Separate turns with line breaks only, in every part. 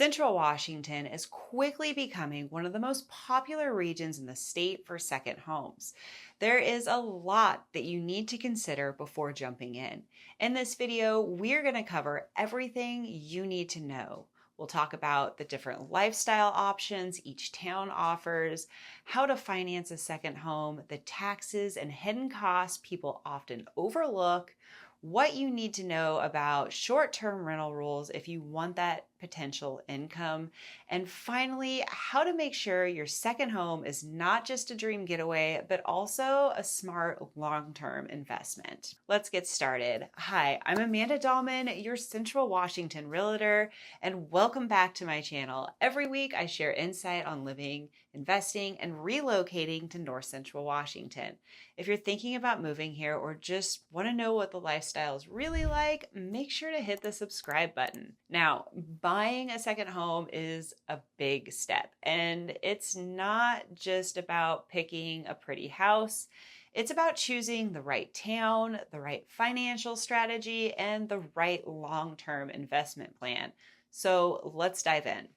Central Washington is quickly becoming one of the most popular regions in the state for second homes. There is a lot that you need to consider before jumping in. In this video, we're going to cover everything you need to know. We'll talk about the different lifestyle options each town offers, how to finance a second home, the taxes and hidden costs people often overlook, what you need to know about short-term rental rules if you want that potential income, and finally, how to make sure your second home is not just a dream getaway, but also a smart long-term investment. Let's get started. Hi, I'm Amanda Dallman, your Central Washington realtor, and welcome back to my channel. Every week, I share insight on living, investing, and relocating to North Central Washington. If you're thinking about moving here or just want to know what the lifestyle is really like, make sure to hit the subscribe button. Now, buying a second home is a big step, and it's not just about picking a pretty house. It's about choosing the right town, the right financial strategy, and the right long-term investment plan. So let's dive in.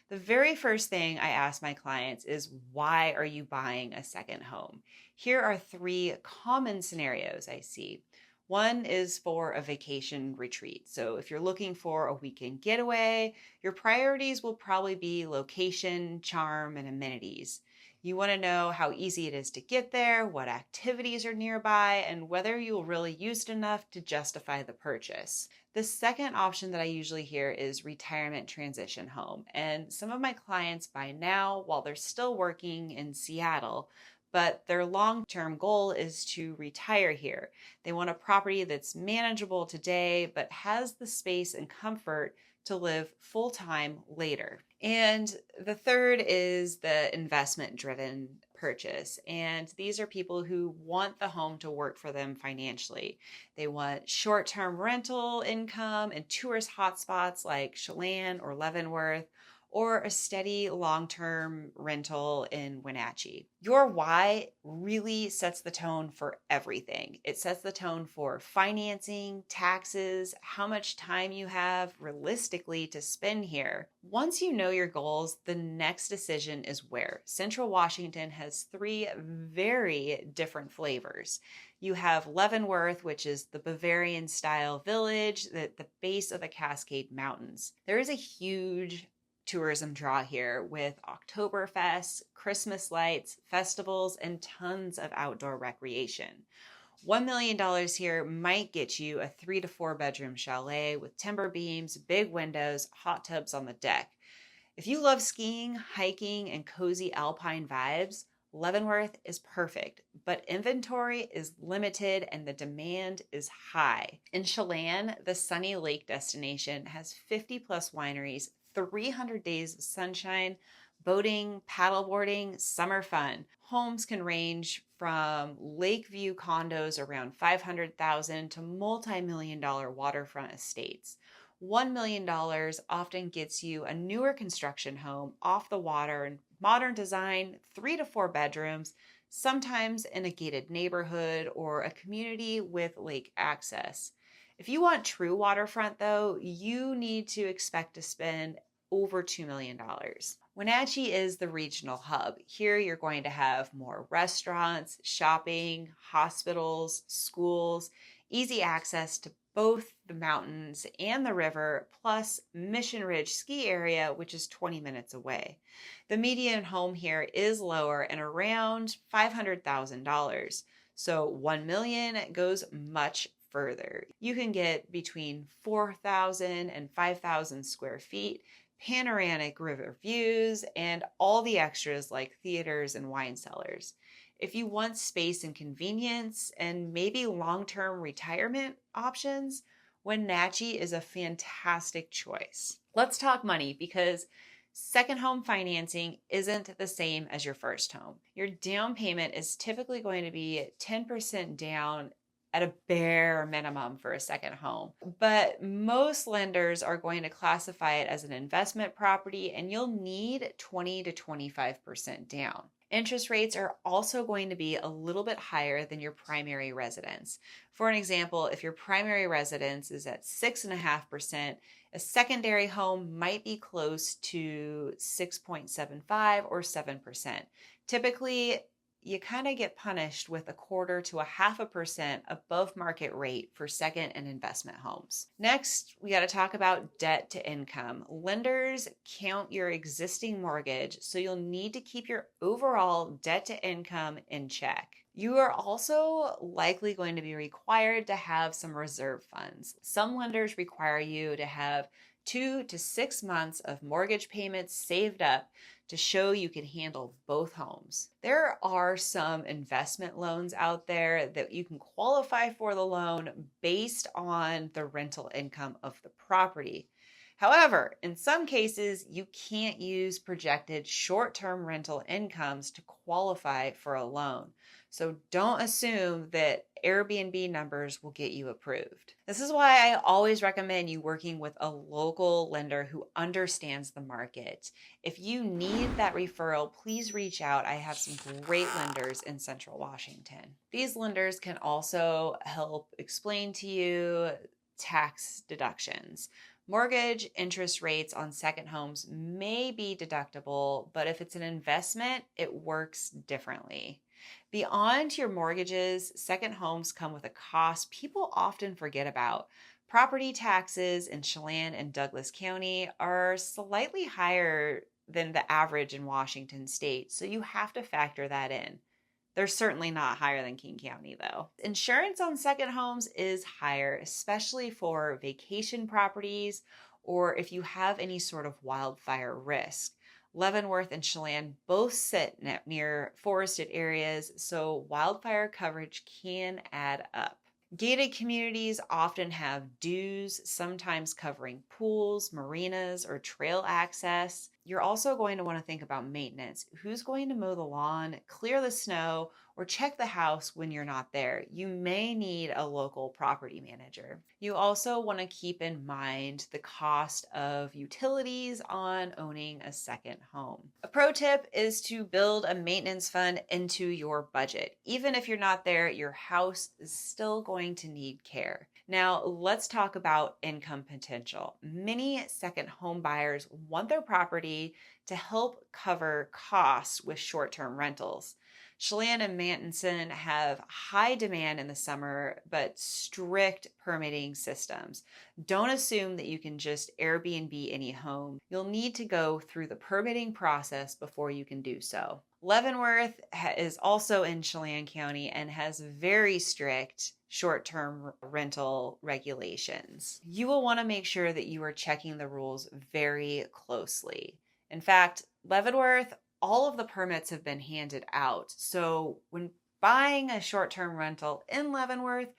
The very first thing I ask my clients is, why are you buying a second home? Here are three common scenarios I see. One is for a vacation retreat. So if you're looking for a weekend getaway, your priorities will probably be location, charm, and amenities. You want to know how easy it is to get there, what activities are nearby, and whether you'll really use it enough to justify the purchase. The second option that I usually hear is retirement transition home. And some of my clients buy now while they're still working in Seattle, but their long-term goal is to retire here. They want a property that's manageable today, but has the space and comfort to live full-time later. And the third is the investment-driven purchase. And these are people who want the home to work for them financially. They want short-term rental income and tourist hotspots like Chelan or Leavenworth, or a steady long-term rental in Wenatchee. Your why really sets the tone for everything. It sets the tone for financing, taxes, how much time you have realistically to spend here. Once you know your goals, the next decision is where. Central Washington has three very different flavors. You have Leavenworth, which is the Bavarian-style village at the base of the Cascade Mountains. There is a huge tourism draw here with Oktoberfest, Christmas lights, festivals, and tons of outdoor recreation. $1 million here might get you a 3 to 4 bedroom chalet with timber beams, big windows, hot tubs on the deck. If you love skiing, hiking, and cozy alpine vibes, Leavenworth is perfect, but inventory is limited and the demand is high. In Chelan, the sunny lake destination has 50 plus wineries, 300 days of sunshine, boating, paddleboarding, summer fun. Homes can range from lakeview condos around $500,000 to multi-million-dollar waterfront estates. $1 million often gets you a newer construction home off the water and modern design, 3 to 4 bedrooms, sometimes in a gated neighborhood or a community with lake access. If you want true waterfront, though, you need to expect to spend over $2 million. Wenatchee is the regional hub. Here you're going to have more restaurants, shopping, hospitals, schools, easy access to both the mountains and the river, plus Mission Ridge ski area, which is 20 minutes away. The median home here is lower and around $500,000. So $1 million goes much further. You can get between 4,000 and 5,000 square feet, panoramic river views, and all the extras like theaters and wine cellars. If you want space and convenience and maybe long-term retirement options, Wenatchee is a fantastic choice. Let's talk money, because second home financing isn't the same as your first home. Your down payment is typically going to be 10% down at a bare minimum for a second home. But most lenders are going to classify it as an investment property, and you'll need 20 to 25% down. Interest rates are also going to be a little bit higher than your primary residence. For an example, if your primary residence is at 6.5%, a secondary home might be close to 6.75 or 7%. Typically, you kind of get punished with 1/4 to 0.5% above market rate for second and investment homes. Next, we got to talk about debt to income. Lenders count your existing mortgage, so you'll need to keep your overall debt to income in check. You are also likely going to be required to have some reserve funds. Some lenders require you to have 2 to 6 months of mortgage payments saved up to show you can handle both homes. There are some investment loans out there that you can qualify for the loan based on the rental income of the property. However, in some cases, you can't use projected short-term rental incomes to qualify for a loan. So don't assume that Airbnb numbers will get you approved. This is why I always recommend you working with a local lender who understands the market. If you need that referral, please reach out. I have some great lenders in Central Washington. These lenders can also help explain to you tax deductions. Mortgage interest rates on second homes may be deductible, but if it's an investment, it works differently. Beyond your mortgages, second homes come with a cost people often forget about. Property taxes in Chelan and Douglas County are slightly higher than the average in Washington state, so you have to factor that in. They're certainly not higher than King County, though. Insurance on second homes is higher, especially for vacation properties or if you have any sort of wildfire risk. Leavenworth and Chelan both sit near forested areas, so wildfire coverage can add up. Gated communities often have dues, sometimes covering pools, marinas, or trail access. You're also going to want to think about maintenance. Who's going to mow the lawn, clear the snow, or check the house when you're not there? You may need a local property manager. You also want to keep in mind the cost of utilities on owning a second home. A pro tip is to build a maintenance fund into your budget. Even if you're not there, your house is still going to need care. Now, let's talk about income potential. Many second home buyers want their property to help cover costs with short-term rentals. Chelan and Manson have high demand in the summer, but strict permitting systems. Don't assume that you can just Airbnb any home. You'll need to go through the permitting process before you can do so. Leavenworth is also in Chelan County and has very strict short-term rental regulations. You will want to make sure that you are checking the rules very closely. In fact, Leavenworth, all of the permits have been handed out. So when buying a short-term rental in Leavenworth,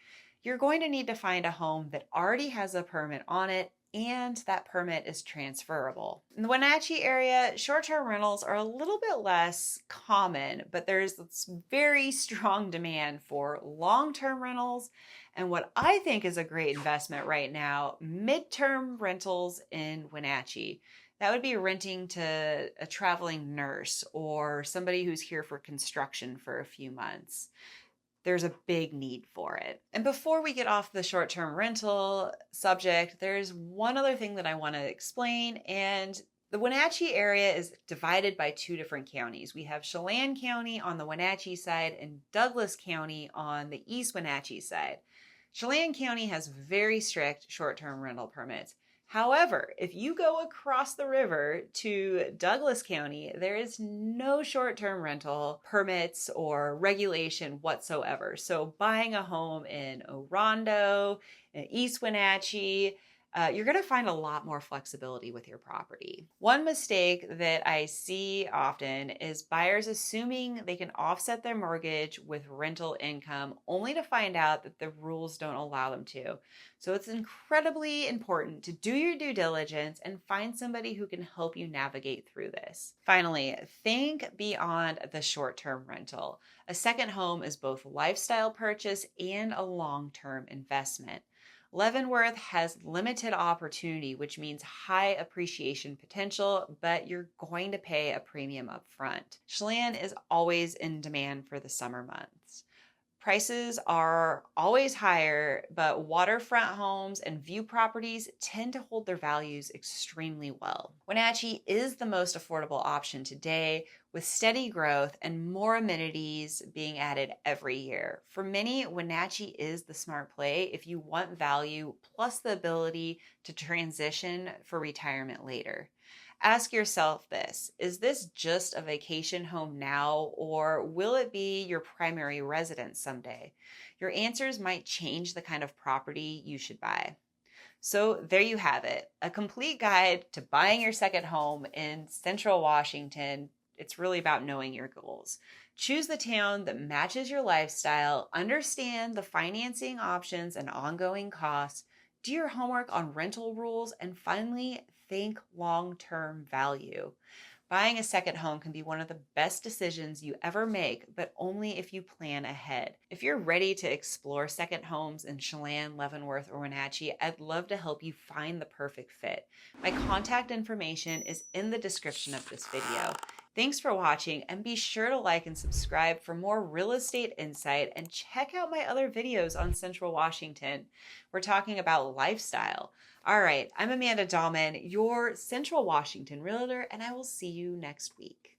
you're going to need to find a home that already has a permit on it and that permit is transferable. In the Wenatchee area, short-term rentals are a little bit less common, but there's this very strong demand for long-term rentals. And what I think is a great investment right now, mid-term rentals in Wenatchee. That would be renting to a traveling nurse or somebody who's here for construction for a few months. There's a big need for it. And before we get off the short-term rental subject, there's one other thing that I want to explain. And the Wenatchee area is divided by 2 different counties. We have Chelan County on the Wenatchee side and Douglas County on the East Wenatchee side. Chelan County has very strict short-term rental permits. However, if you go across the river to Douglas County, there is no short-term rental permits or regulation whatsoever. So buying a home in Orondo, in East Wenatchee, you're going to find a lot more flexibility with your property. One mistake that I see often is buyers assuming they can offset their mortgage with rental income only to find out that the rules don't allow them to. So it's incredibly important to do your due diligence and find somebody who can help you navigate through this. Finally, think beyond the short-term rental. A second home is both a lifestyle purchase and a long-term investment. Leavenworth has limited opportunity, which means high appreciation potential, but you're going to pay a premium up front. Chelan is always in demand for the summer months. Prices are always higher, but waterfront homes and view properties tend to hold their values extremely well. Wenatchee is the most affordable option today, with steady growth and more amenities being added every year. For many, Wenatchee is the smart play if you want value plus the ability to transition for retirement later. Ask yourself this: is this just a vacation home now, or will it be your primary residence someday? Your answers might change the kind of property you should buy. So there you have it, a complete guide to buying your second home in Central Washington. It's really about knowing your goals. Choose the town that matches your lifestyle, understand the financing options and ongoing costs, do your homework on rental rules, and finally, think long-term value. Buying a second home can be one of the best decisions you ever make, but only if you plan ahead. If you're ready to explore second homes in Chelan, Leavenworth, or Wenatchee, I'd love to help you find the perfect fit. My contact information is in the description of this video. Thanks for watching, and be sure to like and subscribe for more real estate insight, and check out my other videos on Central Washington. We're talking about lifestyle. All right, I'm Amanda Dallman, your Central Washington realtor, and I will see you next week.